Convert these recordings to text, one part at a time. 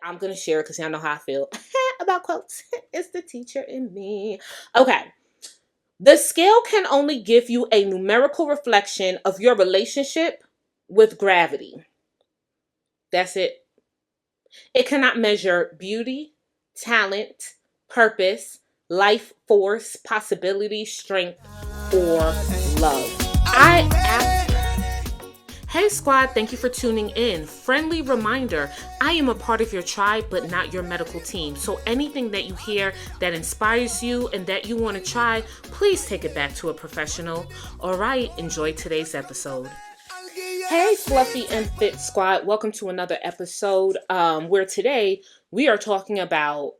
I'm going to share it because y'all know how I feel about quotes. It's the teacher in me. Okay. The scale can only give you a numerical reflection of your relationship with gravity. That's it. It cannot measure beauty, talent, purpose, life force, possibility, strength, or love. Hey squad, thank you for tuning in. Friendly reminder, I am a part of your tribe, but not your medical team. So anything that you hear that inspires you and that you want to try, please take it back to a professional. All right, enjoy today's episode. Hey Fluffy and Fit squad, welcome to another episode where today we are talking about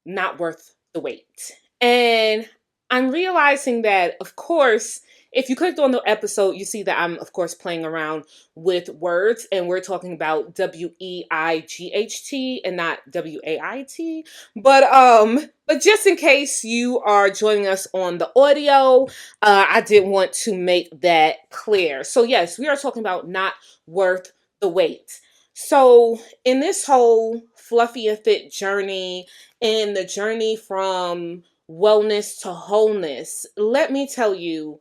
not worth the wait. And I'm realizing that, of course, if you clicked on the episode, you see that I'm, of course, playing around with words, and we're talking about WEIGHT and not WAIT. But just in case you are joining us on the audio, I did want to make that clear. So yes, we are talking about not worth the wait. So in this whole fluffy and fit journey, in the journey from wellness to wholeness, let me tell you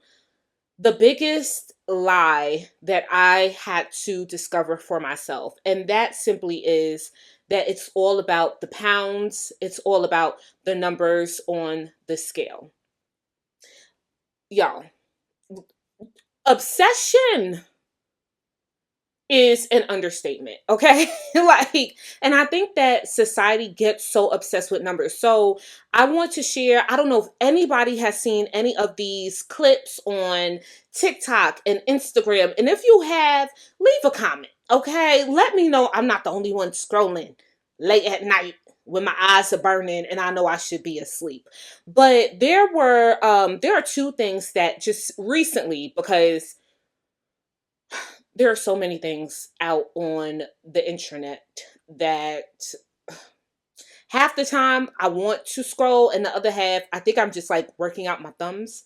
the biggest lie that I had to discover for myself. And that simply is that it's all about the pounds, it's all about the numbers on the scale. Y'all, obsession is an understatement, okay? And I think that society gets so obsessed with numbers. So I want to share, I don't know if anybody has seen any of these clips on TikTok and Instagram. And if you have, leave a comment, okay? Let me know I'm not the only one scrolling late at night when my eyes are burning and I know I should be asleep. But there are two things that just recently, because there are so many things out on the internet that half the time I want to scroll, and the other half I think I'm just like working out my thumbs,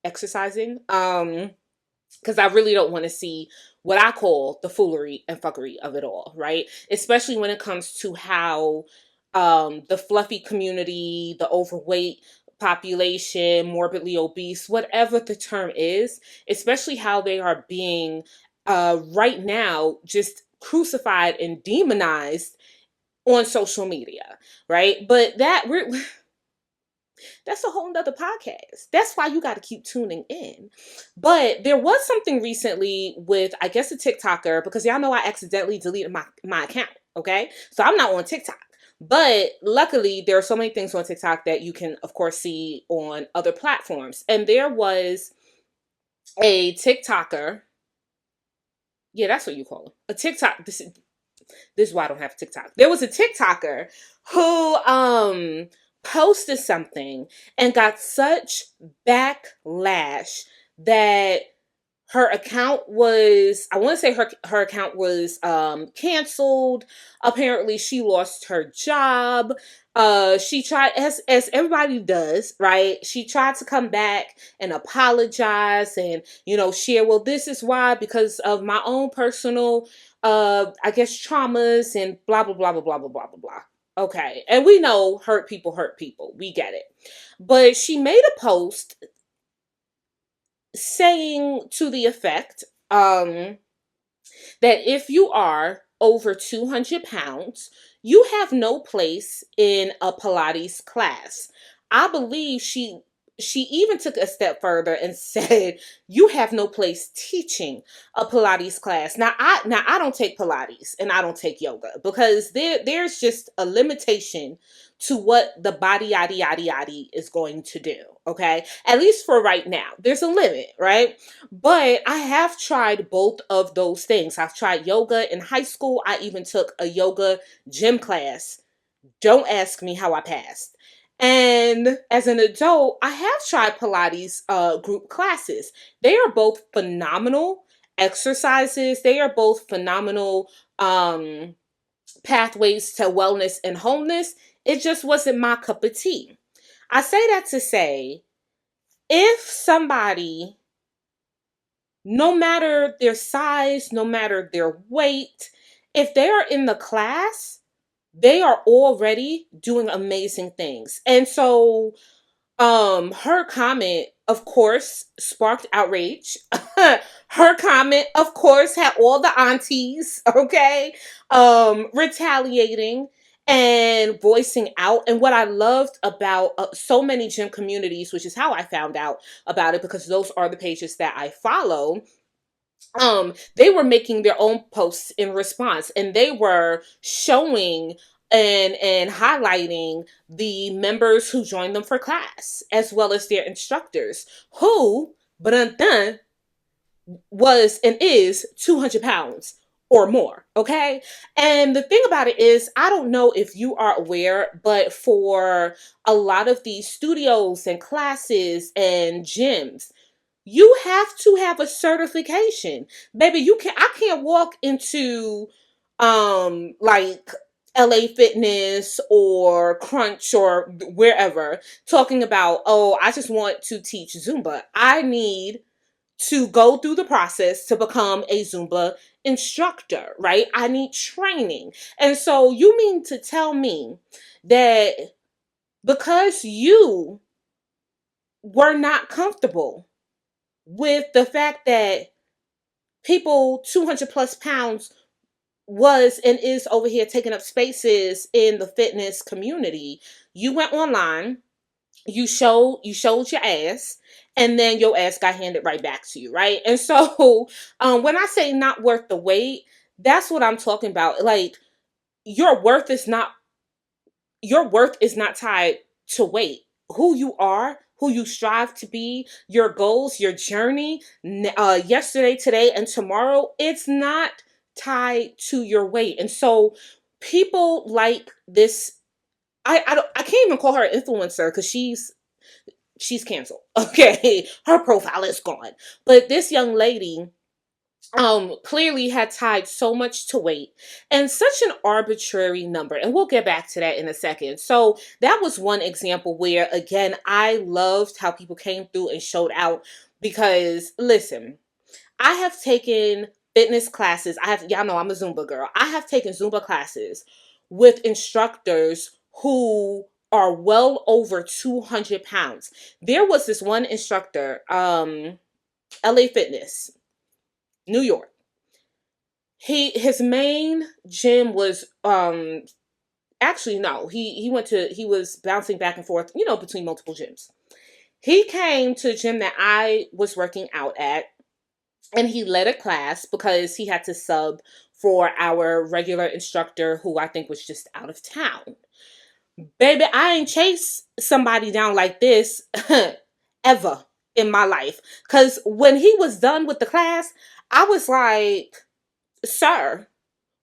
exercising. Because I really don't want to see what I call the foolery and fuckery of it all, right? Especially when it comes to how the fluffy community, the overweight population, morbidly obese, whatever the term is, especially how they are being right now just crucified and demonized on social media, right? But that's a whole nother podcast. That's why you got to keep tuning in. But there was something recently with, I guess, a TikToker, because y'all know I accidentally deleted my account, okay? So I'm not on TikTok. But luckily, there are so many things on TikTok that you can, of course, see on other platforms. And there was a TikToker. Yeah, that's what you call them. A TikTok. This is why I don't have TikTok. There was a TikToker who posted something and got such backlash that her account was, I want to say her account was canceled. Apparently she lost her job. She tried, as everybody does, right? She tried to come back and apologize and, share, well, this is why, because of my own personal I guess traumas and blah blah blah blah blah blah blah blah blah. Okay. And we know hurt people hurt people. We get it. But she made a post saying to the effect that if you are over 200 pounds, you have no place in a Pilates class. I believe she even took a step further and said, you have no place teaching a Pilates class. Now I don't take Pilates and I don't take yoga because there's just a limitation to what the body yada yada yada is going to do. Okay. At least for right now, there's a limit, right? But I have tried both of those things. I've tried yoga in high school. I even took a yoga gym class. Don't ask me how I passed. And as an adult, I have tried Pilates group classes. They are both phenomenal exercises. They are both phenomenal pathways to wellness and wholeness. It just wasn't my cup of tea. I say that to say, if somebody, no matter their size, no matter their weight, if they are in the class, they are already doing amazing things. And so her comment, of course, sparked outrage. Her comment, of course, had all the aunties, okay, retaliating and voicing out. And what I loved about so many gym communities, which is how I found out about it, because those are the pages that I follow, they were making their own posts in response, and they were showing and highlighting the members who joined them for class, as well as their instructors, who but was and is 200 pounds or more. Okay. And the thing about it is, I don't know if you are aware, but for a lot of these studios and classes and gyms, you have to have a certification. Baby, I can't walk into like LA Fitness or Crunch or wherever talking about, "Oh, I just want to teach Zumba." I need to go through the process to become a Zumba instructor, right? I need training. And so you mean to tell me that because you were not comfortable with the fact that people 200 plus pounds was and is over here taking up spaces in the fitness community, you went online, you showed your ass, and then your ass got handed right back to you, right? And so when I say not worth the wait, that's what I'm talking about. Like, your worth is not your worth is not tied to weight. Who you are, who you strive to be, your goals, your journey, yesterday, today, and tomorrow, it's not tied to your weight. And so people like this, I can't even call her an influencer because she's canceled. Okay. Her profile is gone. But this young lady clearly had tied so much to weight and such an arbitrary number, and we'll get back to that in a second. So that was one example where, again, I loved how people came through and showed out, because listen, I have taken fitness classes. Y'all know I'm a Zumba girl. I have taken Zumba classes with instructors who are well over 200 pounds. There was this one instructor, LA Fitness, New York. His main gym was actually, no, he was bouncing back and forth, between multiple gyms. He came to the gym that I was working out at, and he led a class because he had to sub for our regular instructor, who I think was just out of town. Baby, I ain't chased somebody down like this ever in my life. Because when he was done with the class, I was like, "Sir,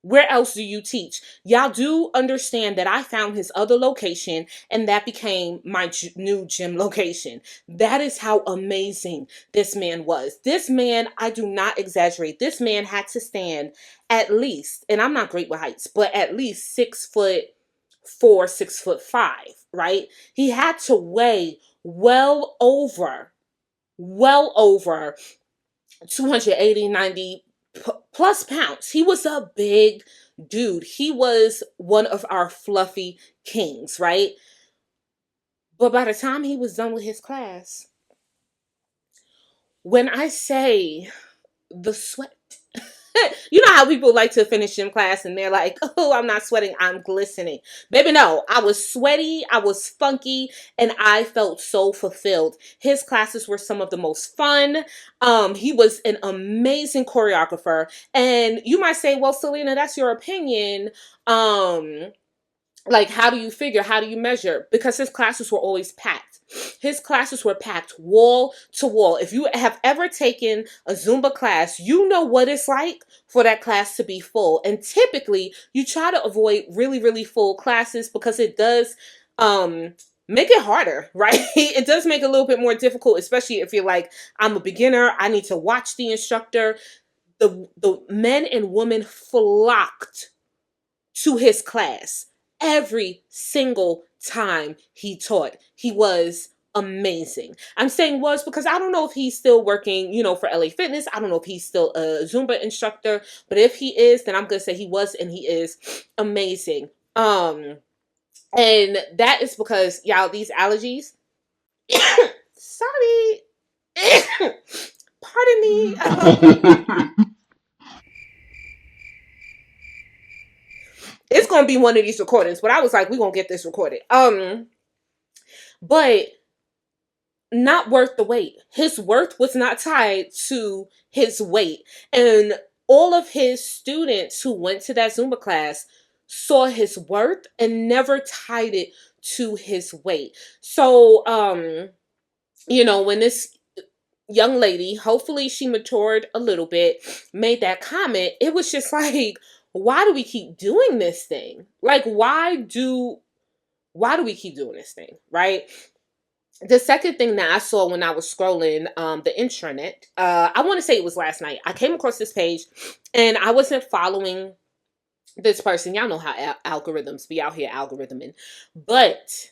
where else do you teach?" Y'all do understand that I found his other location, and that became my new gym location. That is how amazing this man was. This man, I do not exaggerate, this man had to stand at least, and I'm not great with heights, but at least 6'4", 6'5", right? He had to weigh well over 280, 90 plus pounds. He was a big dude. He was one of our fluffy kings, right? But by the time he was done with his class, when I say the sweat, you know how people like to finish gym class and they're like, "Oh, I'm not sweating, I'm glistening." Baby, no, I was sweaty, I was funky, and I felt so fulfilled. His classes were some of the most fun. He was an amazing choreographer. And you might say, "Well, Selena, that's your opinion. Like, how do you measure?" Because his classes were always packed. His classes were packed wall to wall. If you have ever taken a Zumba class, you know what it's like for that class to be full. And typically you try to avoid really, really full classes because it does make it harder, right? It does make it a little bit more difficult, especially if you're like, "I'm a beginner, I need to watch the instructor." The men and women flocked to his class every single time he taught. He was amazing. I'm saying was because I don't know if he's still working, for LA Fitness. I don't know if he's still a Zumba instructor, but if he is, then I'm going to say he was and he is amazing. Um, and that is because, y'all, these allergies. Sorry. Pardon me. It's gonna be one of these recordings, but I was like, we're gonna get this recorded. But not worth the wait. His worth was not tied to his weight. And all of his students who went to that Zumba class saw his worth and never tied it to his weight. So, when this young lady, hopefully she matured a little bit, made that comment, it was just like, why do we keep doing this thing? Like, why do we keep doing this thing, right? The second thing that I saw when I was scrolling the intranet, I want to say it was last night. I came across this page, and I wasn't following this person. Y'all know how algorithms be out here algorithming, but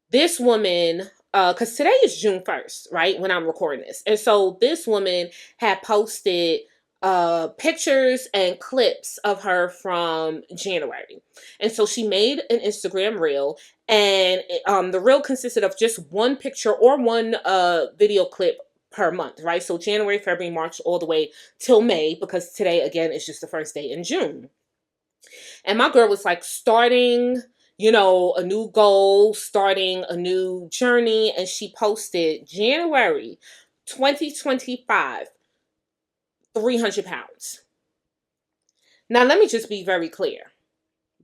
this woman, because today is June 1st, right, when I'm recording this. And so this woman had posted pictures and clips of her from January. And so she made an Instagram reel, and the reel consisted of just one picture or one video clip per month, right? So January, February, March, all the way till May, because today, again, is just the first day in June. And my girl was like starting, a new goal, starting a new journey. And she posted January 2025, 300 pounds. Now, let me just be very clear.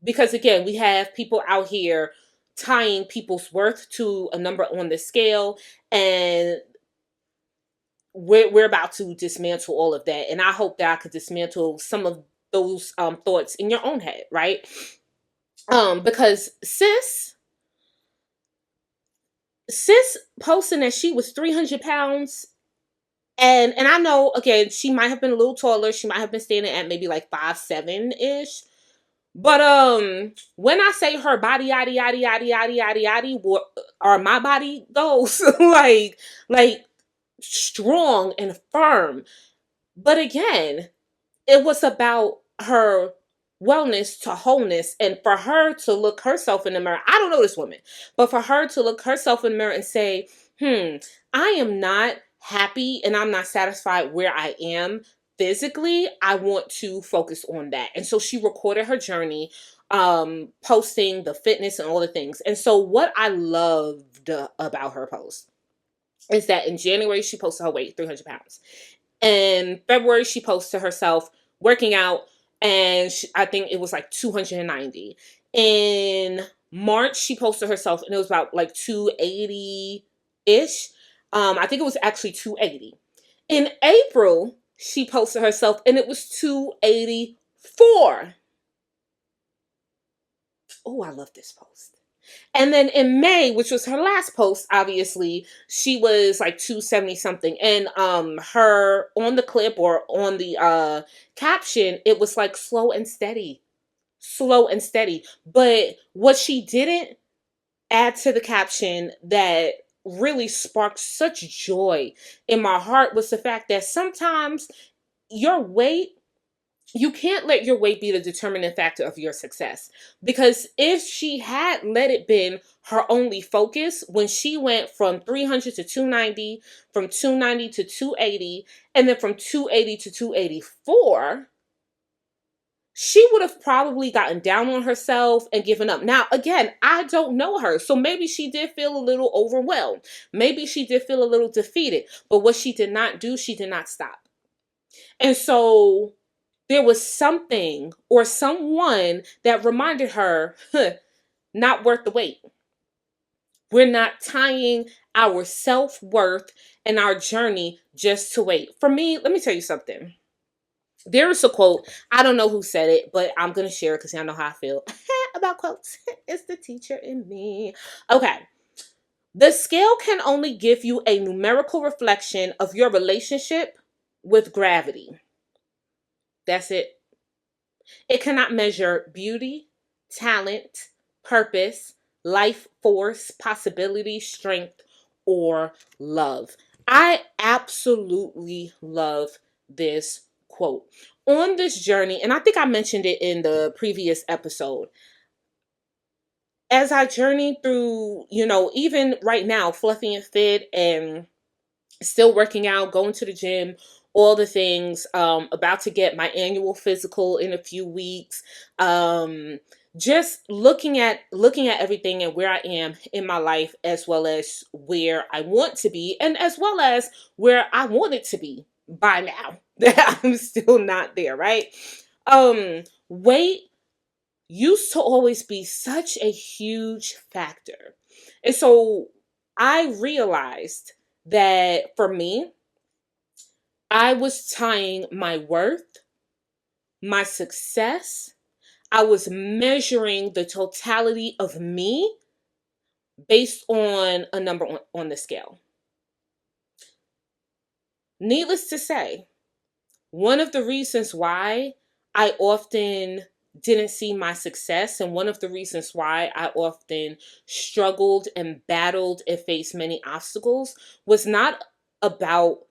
Because again, we have people out here tying people's worth to a number on the scale. And we're about to dismantle all of that. And I hope that I could dismantle some of those thoughts in your own head, right? Because sis posting that she was 300 pounds, and I know, again, she might have been a little taller. She might have been standing at maybe like 5'7" ish. But when I say her body yaddy yaddy yaddy yaddy yaddy yaddy, or my body goes like strong and firm. But again, it was about her wellness to wholeness, and for her to look herself in the mirror. I don't know this woman, but for her to look herself in the mirror and say, I am not happy and I'm not satisfied where I am physically. I want to focus on that. And so she recorded her journey, posting the fitness and all the things. And so what I loved about her post is that in January she posted her weight, 300 pounds. In February, she posted herself working out, and I think it was like 290. In March, she posted herself, and it was about like 280-ish. I think it was actually 280. In April, she posted herself, and it was 284. Oh, I love this post. And then in May, which was her last post, obviously, she was like 270 something. And her on the clip or on the caption, it was like slow and steady. Slow and steady. But what she didn't add to the caption that really sparked such joy in my heart was the fact that sometimes your weight, you can't let your weight be the determining factor of your success. Because if she had let it been her only focus when she went from 300 to 290, from 290 to 280, and then from 280 to 284, she would have probably gotten down on herself and given up. Now, again, I don't know her. So maybe she did feel a little overwhelmed. Maybe she did feel a little defeated. But what she did not do, she did not stop. And so there was something or someone that reminded her, not worth the wait. We're not tying our self-worth and our journey just to wait. For me, let me tell you something. There is a quote. I don't know who said it, but I'm going to share it because y'all know how I feel about quotes. It's the teacher in me. Okay. The scale can only give you a numerical reflection of your relationship with gravity. That's it. It cannot measure beauty, talent, purpose, life force, possibility, strength, or love. I absolutely love this quote. On this journey, and I think I mentioned it in the previous episode, as I journey through, even right now, fluffy and fit and still working out, going to the gym, all the things, about to get my annual physical in a few weeks. Um, just looking at everything and where I am in my life, as well as where I want to be, and as well as where I want it to be by now. That I'm still not there, right? Weight used to always be such a huge factor. And so I realized that for me, I was tying my worth, my success, I was measuring the totality of me based on a number on the scale. Needless to say, one of the reasons why I often didn't see my success, and one of the reasons why I often struggled and battled and faced many obstacles, was not about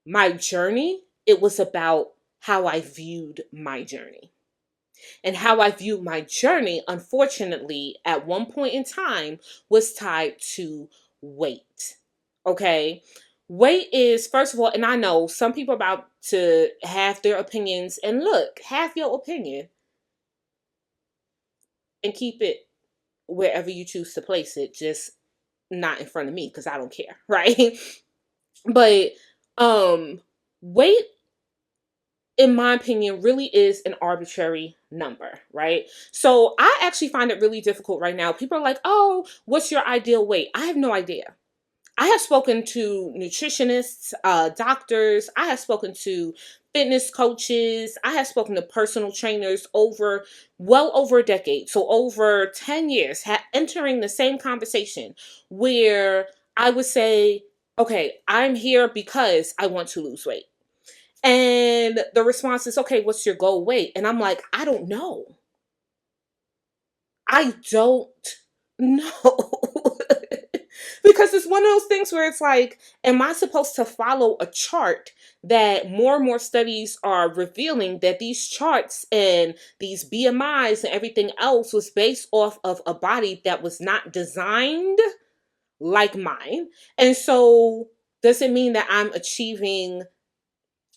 my journey, it was about how I viewed my journey. And how I viewed my journey, unfortunately, at one point in time, was tied to weight. Okay? Weight is, first of all, and I know some people are about to have their opinions, and look, have your opinion and keep it wherever you choose to place it, just not in front of me because I don't care, right? But um weight, in my opinion, really is an arbitrary number, right? So I actually find it really difficult right now. People are like, oh, what's your ideal weight? I have no idea. I have spoken to nutritionists, doctors, I have spoken to fitness coaches, I have spoken to personal trainers over well over a decade. So over 10 years, entering the same conversation where I would say, okay, I'm here because I want to lose weight. And the response is, okay, what's your goal weight? And I'm like, I don't know. I don't know. Because it's one of those things where it's like, am I supposed to follow a chart that more and more studies are revealing that these charts and these BMIs and everything else was based off of a body that was not designed like mine? And so does it mean that I'm achieving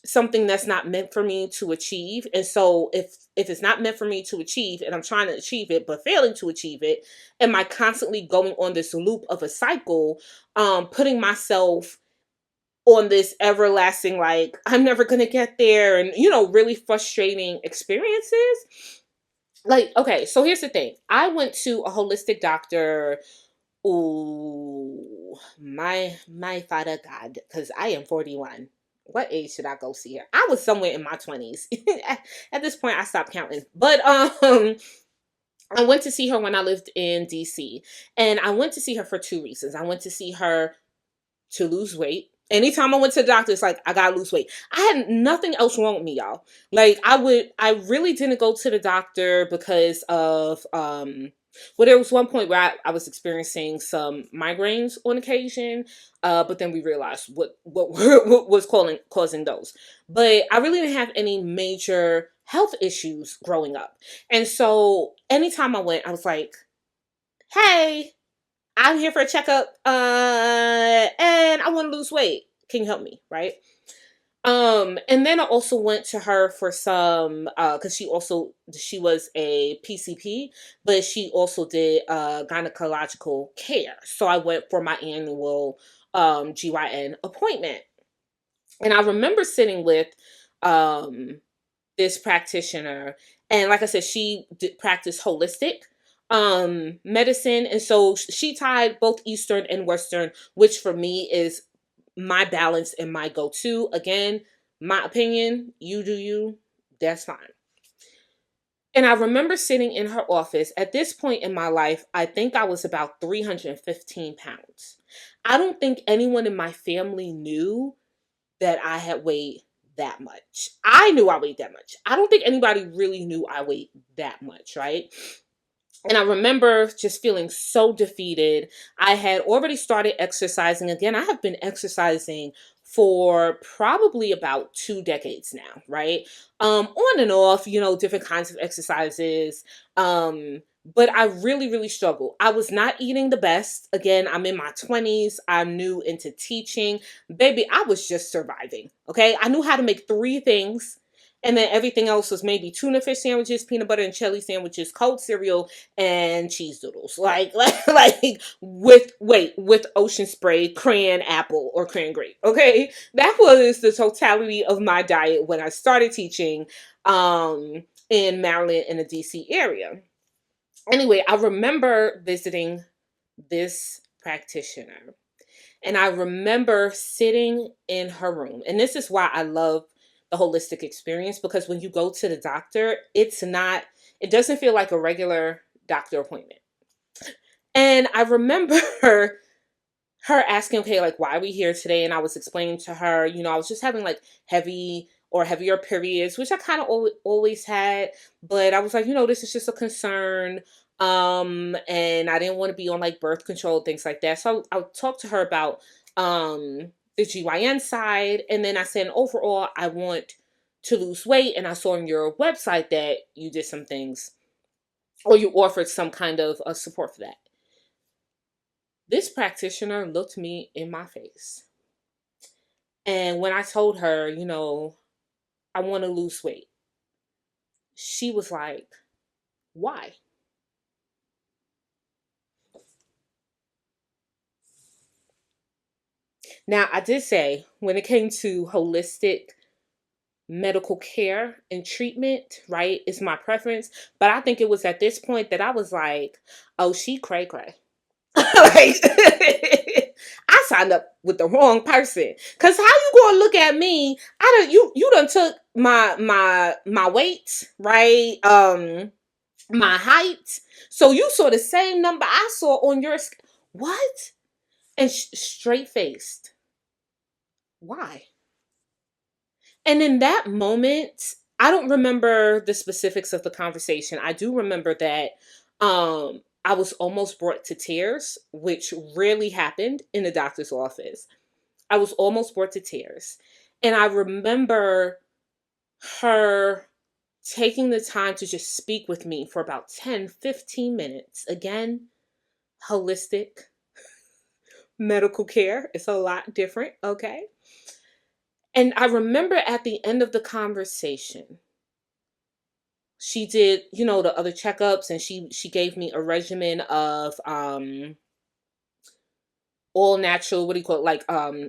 something that's not meant for me to achieve? And so if it's not meant for me to achieve and I'm trying to achieve it but failing to achieve it, am I constantly going on this loop of a cycle, putting myself on this everlasting, like, I'm never going to get there, and really frustrating experiences? Like, okay, so here's the thing. I went to a holistic doctor. Ooh, my father God, because I am 41. What age should I go see her? I was somewhere in my 20s. At this point, I stopped counting. But I went to see her when I lived in DC. And I went to see her for two reasons. I went to see her to lose weight. Anytime I went to the doctor, it's like, I gotta lose weight. I had nothing else wrong with me, y'all. Like, I really didn't go to the doctor because of, well, there was one point where I was experiencing some migraines on occasion, but then we realized what was causing those. But I really didn't have any major health issues growing up. And so anytime I went, I was like, hey, I'm here for a checkup, and I want to lose weight. Can you help me? Right? And then I also went to her for some, because she was a PCP, but she also did gynecological care. So I went for my annual GYN appointment, and I remember sitting with um this practitioner, and like I said, she did practice holistic medicine, and so she tied both Eastern and Western, which for me is my balance and my go-to. Again, my opinion, you do you, that's fine. And I remember sitting in her office. At this point in my life, I think I was about 315 pounds. I don't think anyone in my family knew that I had weighed that much. I knew I weighed that much. I don't think anybody really knew I weighed that much, right? And I remember just feeling so defeated. I had already started exercising again. I have been exercising for probably about 2 decades now, right? On and off, different kinds of exercises. but I really, really struggled. I was not eating the best. Again, I'm in my 20s. I'm new into teaching. Baby, I was just surviving. Okay. I knew how to make three things. And then everything else was maybe tuna fish sandwiches, peanut butter and jelly sandwiches, cold cereal, and cheese doodles. Like with ocean spray, crayon apple, or crayon grape. Okay. That was the totality of my diet when I started teaching in Maryland in the DC area. Anyway, I remember visiting this practitioner, and I remember sitting in her room. And this is why I love the holistic experience, because when you go to the doctor, it doesn't feel like a regular doctor appointment. And I remember her asking, okay, like, why are we here today? And I was explaining to her, I was just having like heavier periods, which I kind of always had, but I was like, this is just a concern. And I didn't want to be on like birth control, things like that. So I talked to her about the GYN side. And then I said, overall, I want to lose weight. And I saw on your website that you did some things, or you offered some kind of support for that. This practitioner looked me in my face. And when I told her, I want to lose weight, she was like, why? Now, I did say when it came to holistic medical care and treatment, right, is my preference. But I think it was at this point that I was like, oh, she cray cray. Like, I signed up with the wrong person. Cause how you gonna look at me? You done took my weight, right? My height. So you saw the same number I saw on your what? And straight faced. Why? And in that moment, I don't remember the specifics of the conversation. I do remember that I was almost brought to tears, which rarely happened in the doctor's office. I was almost brought to tears. And I remember her taking the time to just speak with me for about 10, 15 minutes. Again, holistic medical care. It's a lot different, okay? And I remember at the end of the conversation, she did, the other checkups, and she gave me a regimen of all natural, what do you call it, like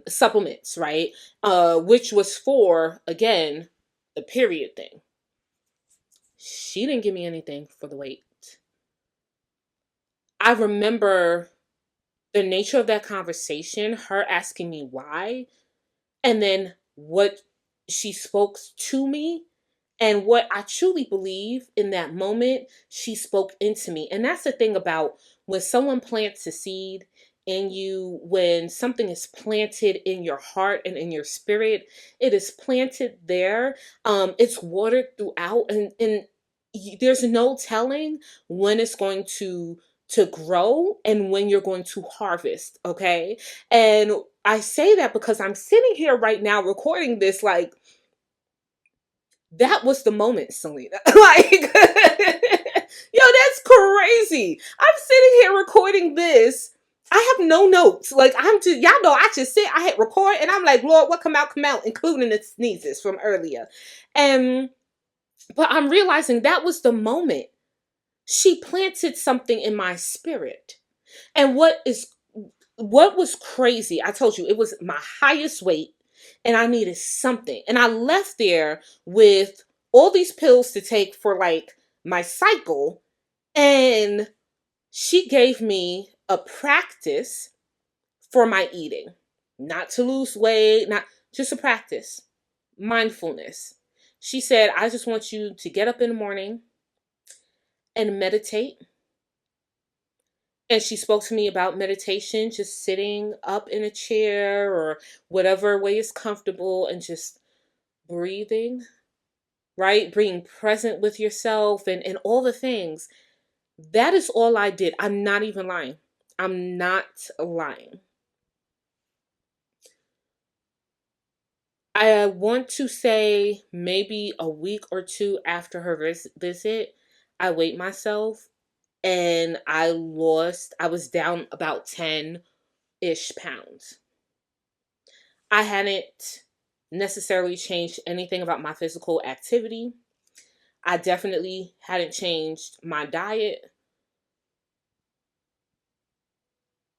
supplements, right? Which was for, again, the period thing. She didn't give me anything for the weight. I remember the nature of that conversation, her asking me why, and then what she spoke to me, and what I truly believe in that moment, she spoke into me. And that's the thing about when someone plants a seed in you, when something is planted in your heart and in your spirit, it is planted there. It's watered throughout, and there's no telling when it's going to grow and when you're going to harvest, okay? And I say that because I'm sitting here right now recording this, like, that was the moment, Selena. Like, yo, that's crazy. I'm sitting here recording this. I have no notes. Like, I'm just, y'all know, I just sit, I hit record, and I'm like, Lord, what come out, including the sneezes from earlier. And, but I'm realizing that was the moment. She planted something in my spirit. And what was crazy, I told you, it was my highest weight, and I needed something. And I left there with all these pills to take for like my cycle. And she gave me a practice for my eating, not to lose weight, not just a practice, mindfulness. She said, I just want you to get up in the morning and meditate. And she spoke to me about meditation, just sitting up in a chair or whatever way is comfortable, and just breathing, right? Being present with yourself, and all the things. That is all I did. I'm not even lying. I'm not lying. I want to say maybe a week or two after her visit, I weighed myself, and I was down about 10-ish pounds. I hadn't necessarily changed anything about my physical activity. I definitely hadn't changed my diet.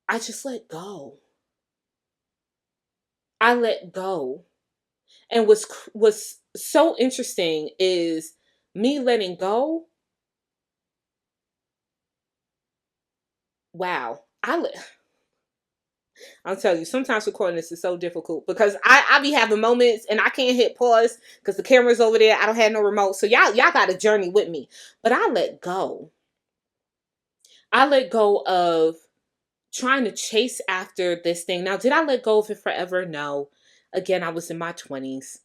I just let go. I let go. And was so interesting is me letting go. Wow. I'll tell you, sometimes recording this is so difficult because I be having moments and I can't hit pause because the camera's over there. I don't have no remote. So y'all got a journey with me. But I let go. I let go of trying to chase after this thing. Now, did I let go of it forever? No. Again, I was in my 20s.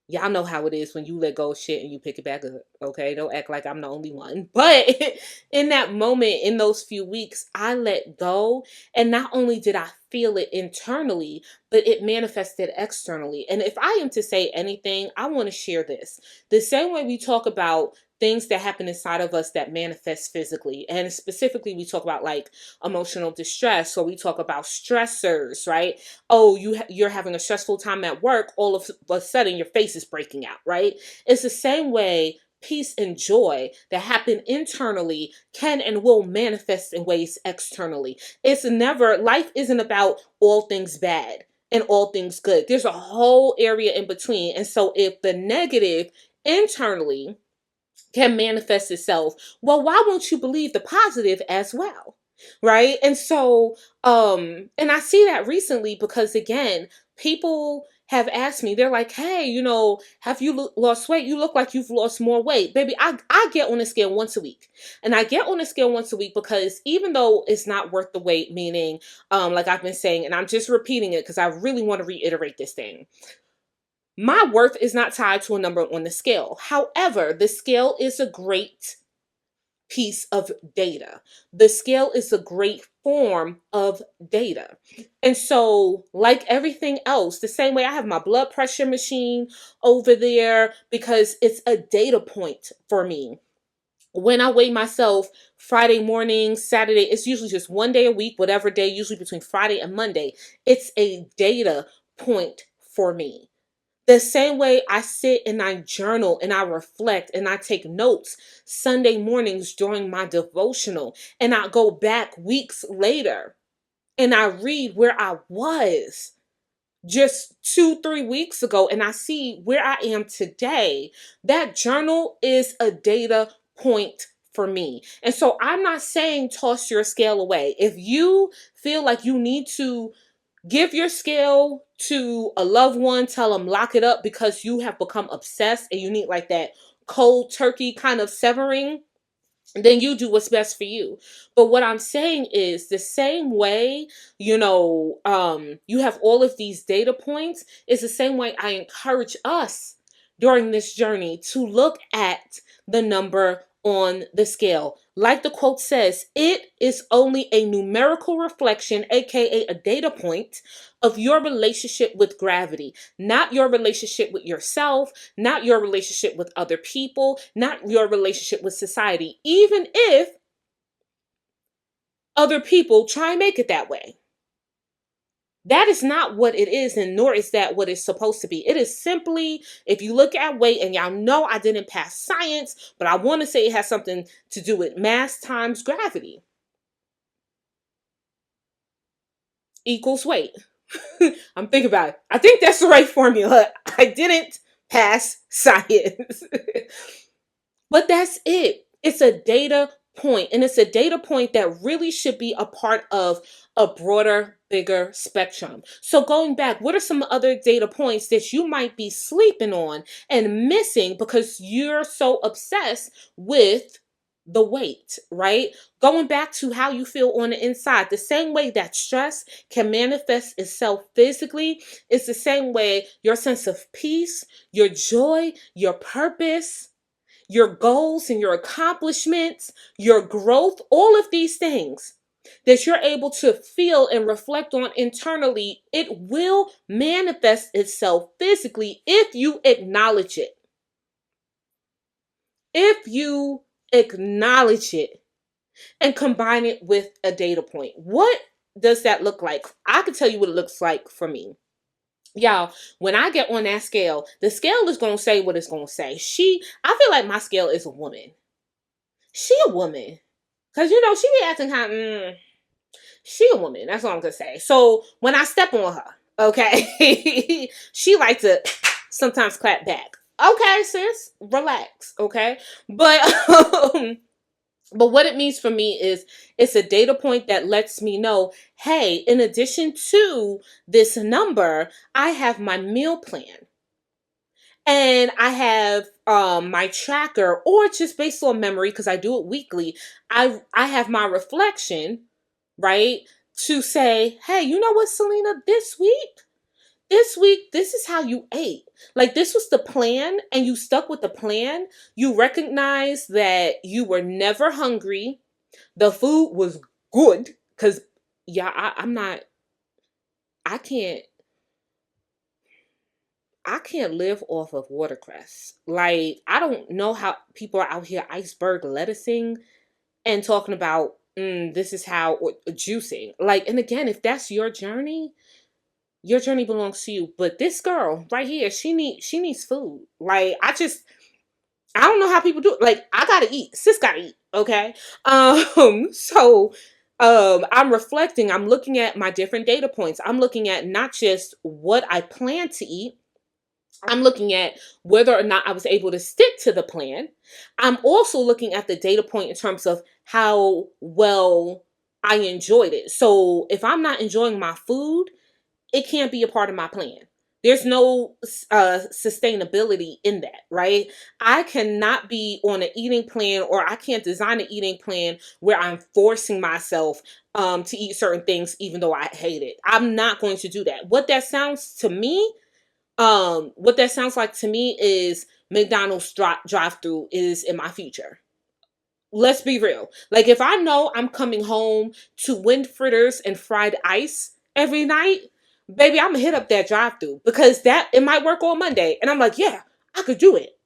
Y'all know how it is when you let go of shit and you pick it back up. Okay, don't act like I'm the only one. But in that moment, in those few weeks, I let go. And not only did I feel it internally, but it manifested externally. And if I am to say anything, I want to share this. The same way we talk about things that happen inside of us that manifest physically. And specifically, we talk about like emotional distress, or we talk about stressors, right? Oh, you're having a stressful time at work, all of a sudden your face is breaking out, right? It's the same way peace and joy that happen internally can and will manifest in ways externally. It's never, life isn't about all things bad and all things good. There's a whole area in between. And so if the negative internally can manifest itself, well, why won't you believe the positive as well? Right? And so and I see that recently because again, people have asked me, they're like, hey, have you lost weight? You look like you've lost more weight. Baby, I get on a scale once a week. And I get on a scale once a week because even though it's not worth the wait, meaning like I've been saying, and I'm just repeating it because I really want to reiterate this thing. My worth is not tied to a number on the scale. However, the scale is a great piece of data. The scale is a great form of data. And so, like everything else, the same way I have my blood pressure machine over there because it's a data point for me. When I weigh myself Friday morning, Saturday, it's usually just one day a week, whatever day, usually between Friday and Monday. It's a data point for me. The same way I sit and I journal and I reflect and I take notes Sunday mornings during my devotional, and I go back weeks later and I read where I was just 2, 3 weeks ago and I see where I am today. That journal is a data point for me. And so I'm not saying toss your scale away. If you feel like you need to give your scale to a loved one, tell them lock it up because you have become obsessed and you need like that cold turkey kind of severing, then you do what's best for you. But what I'm saying is the same way, you have all of these data points, is the same way I encourage us during this journey to look at the number on the scale. Like the quote says, it is only a numerical reflection, aka a data point, of your relationship with gravity, not your relationship with yourself, not your relationship with other people, not your relationship with society, even if other people try and make it that way. That is not what it is, and nor is that what it's supposed to be. It is simply, if you look at weight, and y'all know I didn't pass science, but I want to say it has something to do with mass times gravity equals weight. I'm thinking about it. I think that's the right formula. I didn't pass science. But that's it. It's a data point, and it's a data point that really should be a part of a broader, bigger spectrum. So going back, what are some other data points that you might be sleeping on and missing because you're so obsessed with the weight, right? Going back to how you feel on the inside, the same way that stress can manifest itself physically, it's the same way your sense of peace, your joy, your purpose, your goals and your accomplishments, your growth, all of these things that you're able to feel and reflect on internally, it will manifest itself physically if you acknowledge it. If you acknowledge it. and combine it with a data point. What does that look like? I can tell you what it looks like for me. Y'all, when I get on that scale, the scale is going to say what it's going to say. I feel like my scale is a woman. She a woman. Because, she be acting kind of, she a woman. That's all I'm going to say. So when I step on her, okay, she like to sometimes clap back. Okay, sis, relax, okay? But, but what it means for me is it's a data point that lets me know, hey, in addition to this number, I have my meal plan. And I have my tracker, or just based on memory, because I do it weekly, I have my reflection, right? To say, hey, you know what, Selena, this week, this is how you ate. Like, this was the plan, and you stuck with the plan. You recognize that you were never hungry. The food was good. Because, yeah, I can't, I can't live off of watercress. Like, I don't know how people are out here iceberg lettucing and talking about, this is how, or juicing. Like, and again, if that's your journey belongs to you. But this girl right here, she needs food. Like, I don't know how people do it. Like, I gotta eat. Sis gotta eat. Okay. So I'm reflecting, I'm looking at my different data points. I'm looking at not just what I plan to eat. I'm looking at whether or not I was able to stick to the plan. I'm also looking at the data point in terms of how well I enjoyed it. So if I'm not enjoying my food, it can't be a part of my plan. There's no sustainability in that, right? I cannot be on an eating plan, or I can't design an eating plan where I'm forcing myself to eat certain things even though I hate it. I'm not going to do that. What that sounds like to me is McDonald's drive-through is in my future. Let's be real. Like, if I know I'm coming home to wind fritters and fried ice every night, baby, I'm gonna hit up that drive-through, because that it might work on Monday, and I'm like, yeah, I could do it.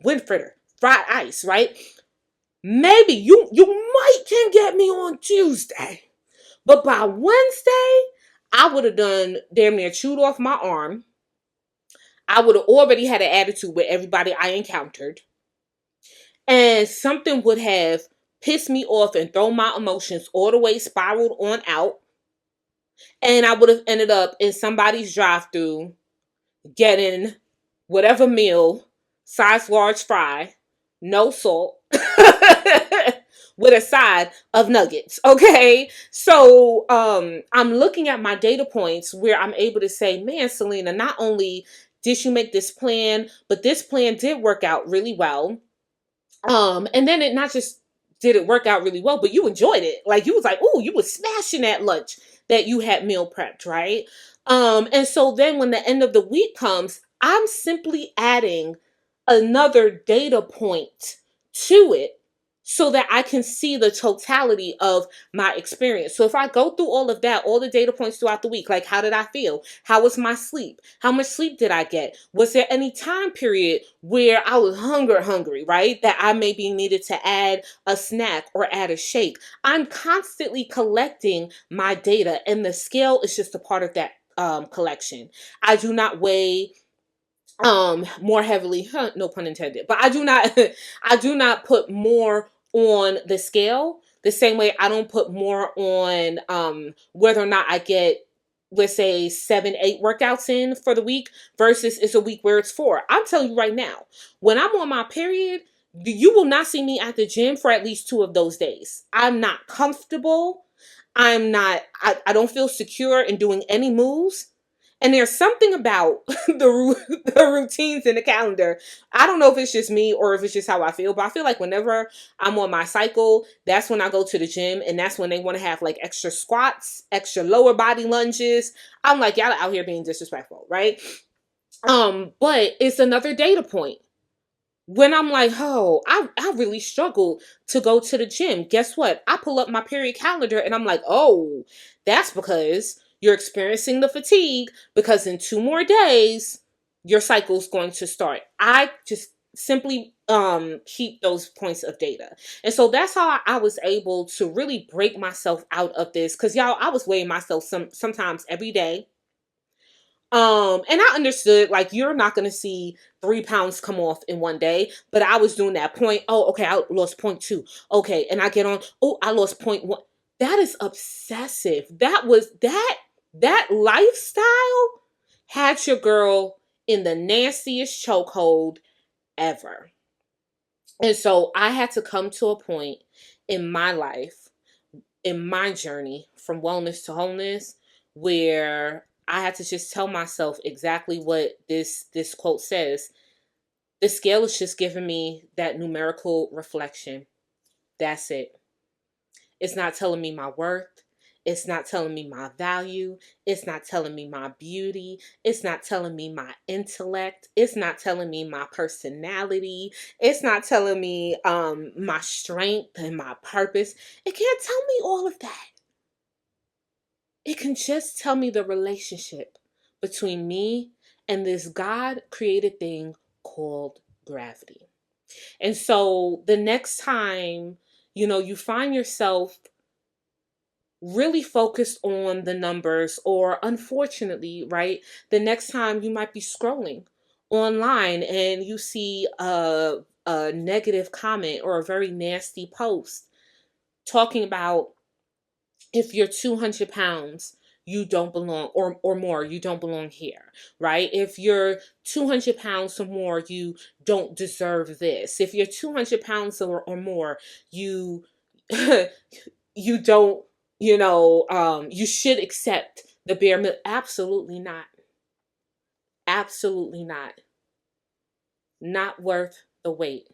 Wind fritter, fried ice, right? Maybe you might can get me on Tuesday, but by Wednesday, I would have done damn near chewed off my arm. I would have already had an attitude with everybody I encountered, and something would have pissed me off and thrown my emotions all the way spiraled on out. And I would have ended up in somebody's drive-through getting whatever meal, size large fry, no salt, with a side of nuggets. Okay. So I'm looking at my data points where I'm able to say, man, Selena, not only did you make this plan, but this plan did work out really well. And then it not just did it work out really well, but you enjoyed it. Like, you was like, oh, you was smashing that lunch that you had meal prepped, right? And so then when the end of the week comes, I'm simply adding another data point to it so that I can see the totality of my experience. So if I go through all of that, all the data points throughout the week, like, how did I feel? How was my sleep? How much sleep did I get? Was there any time period where I was hungry, right? That I maybe needed to add a snack or add a shake. I'm constantly collecting my data, and the scale is just a part of that collection. I do not weigh more heavily, no pun intended, but I do not I do not put more on the scale the same way I don't put more on whether or not I get, let's say, 7-8 workouts in for the week versus it's a week where it's 4. I'm telling you right now, when I'm on my period, you will not see me at the gym for at least 2 of those days. I'm not comfortable. I don't feel secure in doing any moves. And there's something about the routines in the calendar. I don't know if it's just me or if it's just how I feel, but I feel like whenever I'm on my cycle, that's when I go to the gym, and that's when they want to have like extra squats, extra lower body lunges. I'm like, y'all out here being disrespectful, right? But it's another data point. When I'm like, oh, I really struggle to go to the gym. Guess what? I pull up my period calendar and I'm like, oh, that's because you're experiencing the fatigue, because in 2 more days, your cycle's going to start. I just simply keep those points of data. And so that's how I was able to really break myself out of this, because y'all, I was weighing myself sometimes every day. And I understood, like, you're not gonna see 3 pounds come off in one day, but I was doing that point. Oh, okay, I lost point two. Okay, and I get on, oh, I lost point one. That is obsessive. That lifestyle had your girl in the nastiest chokehold ever. And so I had to come to a point in my life, in my journey from wellness to wholeness, where I had to just tell myself exactly what this quote says. The scale is just giving me that numerical reflection. That's it. It's not telling me my worth. It's not telling me my value. It's not telling me my beauty. It's not telling me my intellect. It's not telling me my personality. It's not telling me my strength and my purpose. It can't tell me all of that. It can just tell me the relationship between me and this God created thing called gravity. And so the next time, you find yourself really focused on the numbers, or unfortunately, right, the next time you might be scrolling online and you see a negative comment or a very nasty post talking about, if you're 200 pounds, you don't belong, or more, you don't belong here, right? If you're 200 pounds or more, you don't deserve this. If you're 200 pounds or more, you you don't, you should accept the bare minimum. Absolutely not. Absolutely not. Not worth the wait.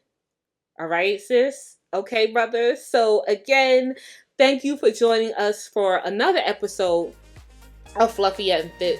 All right, sis? Okay, brother. So again, thank you for joining us for another episode of Fluffy and Fit